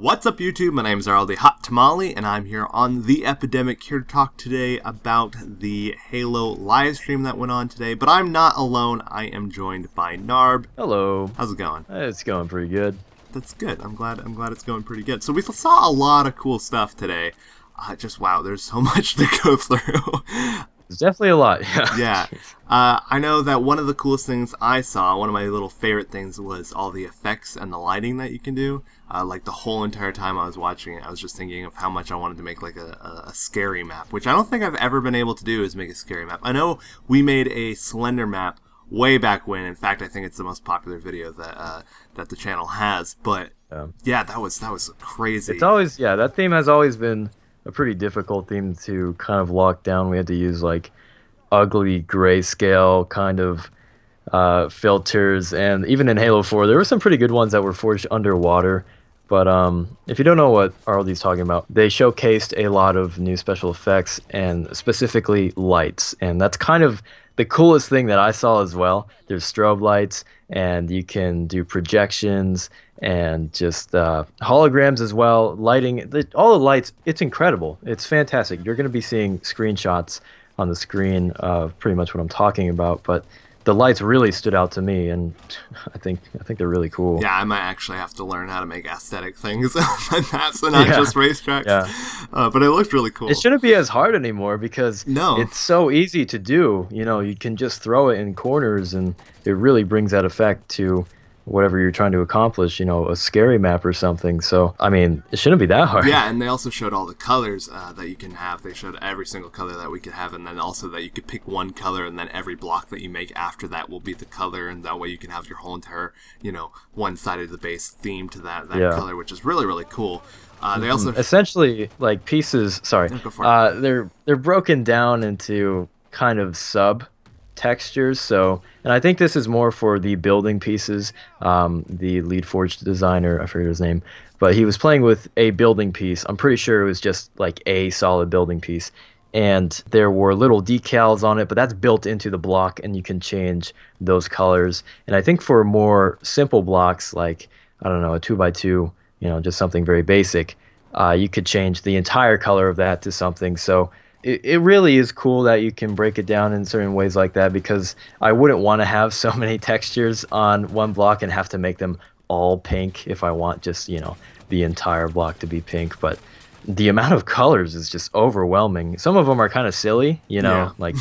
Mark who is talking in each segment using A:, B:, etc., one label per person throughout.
A: What's up, YouTube? My name is RLD Hot Tamale, and I'm here on The Epidemic, here to talk today about the Halo live stream that went on today. But I'm not alone. I am joined by Narb.
B: Hello.
A: How's it going?
B: It's going pretty good.
A: That's good. I'm glad it's going pretty good. So we saw a lot of cool stuff today. Wow, there's so much to go through.
B: It's definitely a lot.
A: Yeah. I know that one of the coolest things I saw, one of my little favorite things, was all the effects and the lighting that you can do. Like the whole entire time I was watching it, I was just thinking of how much I wanted to make like a scary map, which I don't think I've ever been able to do, is make a scary map. I know we made a Slender map way back when. In fact, I think it's the most popular video that the channel has. But yeah, that was crazy.
B: It's always that theme has always been a pretty difficult theme to kind of lock down. We had to use like ugly grayscale kind of filters, and even in Halo 4 there were some pretty good ones that were forged underwater. But if you don't know what RLD's talking about, they showcased a lot of new special effects and specifically lights, and that's kind of the coolest thing that I saw as well. There's strobe lights, and you can do projections and just holograms as well, lighting, all the lights. It's incredible. It's fantastic. You're going to be seeing screenshots on the screen of pretty much what I'm talking about, but the lights really stood out to me, and I think they're really cool.
A: Yeah, I might actually have to learn how to make aesthetic things on maps and not just racetracks. Yeah. But it looked really cool.
B: It shouldn't be as hard anymore because
A: No.
B: It's so easy to do. You know, you can just throw it in corners, and it really brings that effect to whatever you're trying to accomplish, you know, a scary map or something. So, I mean, it shouldn't be that hard.
A: Yeah, and they also showed all the colors that you can have. They showed every single color that we could have, and then also that you could pick one color, and then every block that you make after that will be the color, and that way you can have your whole entire, you know, one side of the base theme to that color, which is really, really cool. They also
B: essentially, like, pieces, sorry,
A: go for it.
B: They're broken down into kind of sub textures. So, and I think this is more for the building pieces. The lead forged designer, I forget his name, but he was playing with a building piece. I'm pretty sure it was just like a solid building piece, and there were little decals on it, but that's built into the block, and you can change those colors. And I think for more simple blocks, like, I don't know, a 2x2, you know, just something very basic, you could change the entire color of that to something. So it really is cool that you can break it down in certain ways like that, because I wouldn't want to have so many textures on one block and have to make them all pink if I want just, you know, the entire block to be pink. But the amount of colors is just overwhelming. Some of them are kind of silly, you know, like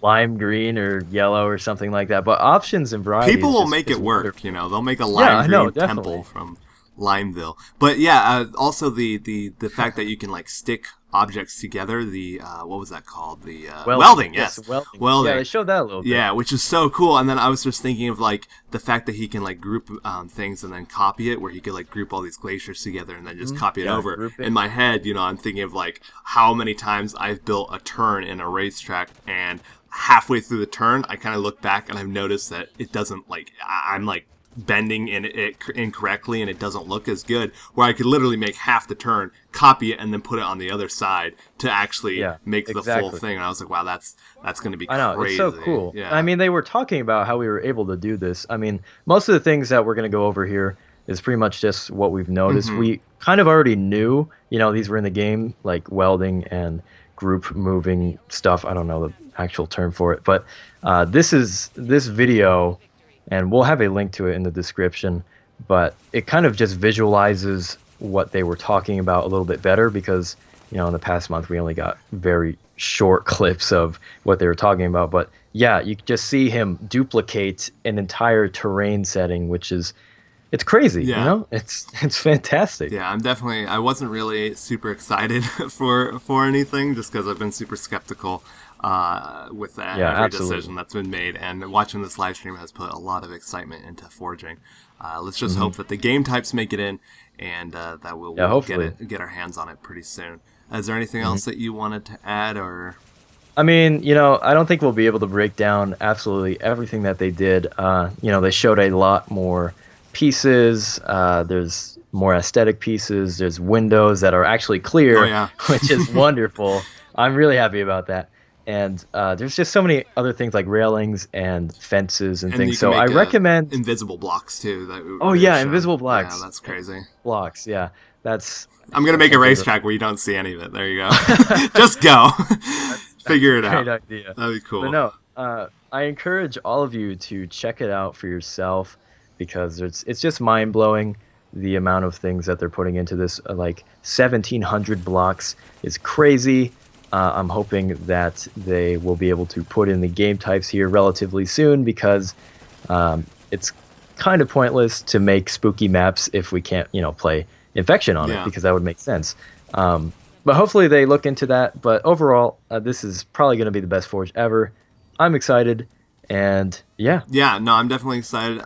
B: lime green or yellow or something like that. But options and variety.
A: People will make it work, wonderful. You know, they'll make a lime green temple from Limeville. But yeah, also the fact that you can like stick objects together, the what was that called, the welding. Yes, welding.
B: Yeah, they showed that a little bit.
A: Yeah, which is so cool. And then I was just thinking of like the fact that he can like group things and then copy it, where he could like group all these glaciers together and then just copy it over. Grouping. In my head, you know, I'm thinking of like how many times I've built a turn in a racetrack, and halfway through the turn I kind of look back and I've noticed that it doesn't, like, I'm like bending in it incorrectly and it doesn't look as good, where I could literally make half the turn, copy it, and then put it on the other side to actually make the full thing. And I was like, wow, that's going to be crazy.
B: I know, it's so cool.
A: Yeah.
B: I mean, they were talking about how we were able to do this. I mean, most of the things that we're going to go over here is pretty much just what we've noticed. We kind of already knew, you know, these were in the game, like welding and group moving stuff. I don't know the actual term for it, but this video, and we'll have a link to it in the description, but it kind of just visualizes what they were talking about a little bit better, because, you know, in the past month we only got very short clips of what they were talking about. But yeah, you just see him duplicate an entire terrain setting, which is, it's crazy. You know, it's fantastic.
A: Yeah, I wasn't really super excited for anything, just because I've been super skeptical with every decision that's been made, and watching this live stream has put a lot of excitement into forging. Let's just hope that the game types make it in, and that we'll get our hands on it pretty soon. Is there anything else that you wanted to add? Or,
B: I mean, you know, I don't think we'll be able to break down absolutely everything that they did. You know, they showed a lot more pieces. There's more aesthetic pieces. There's windows that are actually clear, which is wonderful. I'm really happy about that. And there's just so many other things like railings and fences and
A: And you
B: things.
A: can
B: So I
A: make
B: recommend.
A: invisible blocks too. That
B: Oh
A: we were
B: yeah,
A: shown.
B: invisible
A: Yeah,
B: blocks.
A: that's crazy.
B: Blocks. Yeah, that's
A: I'm gonna
B: that's
A: make a
B: something.
A: racetrack where you don't see any of it. There you go. Just go.
B: That's
A: Figure
B: a
A: it
B: great
A: out.
B: idea.
A: That'd be
B: But
A: cool.
B: no, I encourage all of you to check it out for yourself because it's just mind blowing the amount of things that they're putting into this. Like 1,700 blocks is crazy. I'm hoping that they will be able to put in the game types here relatively soon because it's kind of pointless to make spooky maps if we can't, play Infection on it
A: Yeah.
B: because that would make sense. But hopefully they look into that. But overall, this is probably going to be the best Forge ever. I'm excited, and yeah.
A: Yeah, no, I'm definitely excited.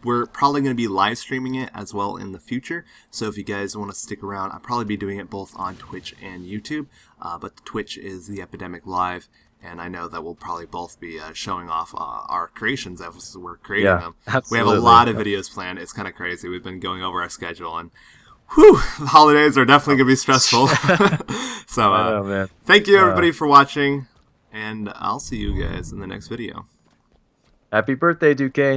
A: We're probably going to be live streaming it as well in the future. So if you guys want to stick around, I'll probably be doing it both on Twitch and YouTube. But Twitch is TheEpidemicLive, and I know that we'll probably both be showing off our creations as we're creating them.
B: Absolutely.
A: We have a lot of videos planned. It's kind of crazy. We've been going over our schedule, and whew, the holidays are definitely going to be stressful. So
B: I know, man.
A: Thank you, everybody, for watching, and I'll see you guys in the next video.
B: Happy birthday, Ducain.